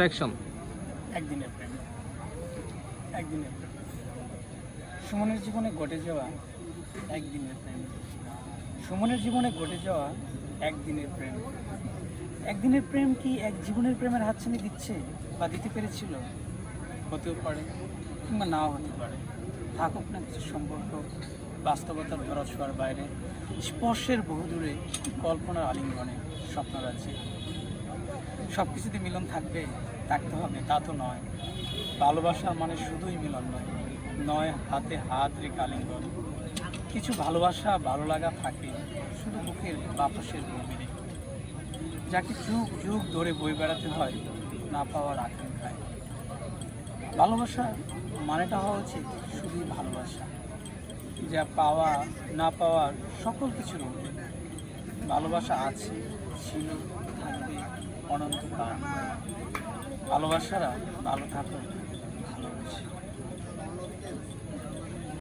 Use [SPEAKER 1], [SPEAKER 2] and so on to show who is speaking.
[SPEAKER 1] Action.
[SPEAKER 2] একদিনের প্রেম। একদিনের প্রেম। সুমনের জীবনে ঘটে যাওয়া একদিনের প্রেম। সুমনের জীবনে ঘটে যাওয়া একদিনের প্রেম। একদিনের প্রেম কি এক জীবনের প্রেমের হাতছানি দিচ্ছে বা দিতে পেরেছিল? হতেও পারে, কিংবা নাও হতে পারে। থাকুক না কিছু সম্পর্ক বাস্তবতার ধরাছোঁয়ার বাইরে, স্পর্শের বহুদূরে, কল্পনার আলিঙ্গনে, স্বপ্নরাজ্যে। সব কিছুতে মিলন থাকতে হবে তা তো নয়। ভালোবাসা মানে শুধুই মিলন নয়, নয় হাতে হাত রেখে আলিঙ্গন। কিছু ভালোবাসা ভালো লাগা থাকে শুধু বুকের বাতাসের গভীরে, যাকে যুগ যুগ ধরে বয়ে বেড়াতে হয় না পাওয়ার আকাঙ্ক্ষায়। ভালোবাসা মানেটা হওয়া উচিত শুধুই ভালোবাসা, যা পাওয়া না পাওয়ার সকল কিছুর ঊর্ধ্বে। ভালোবাসা আছে, ছিল, থাকবে অনন্তকাল। ভালোবাসারা ভালো থাকুক।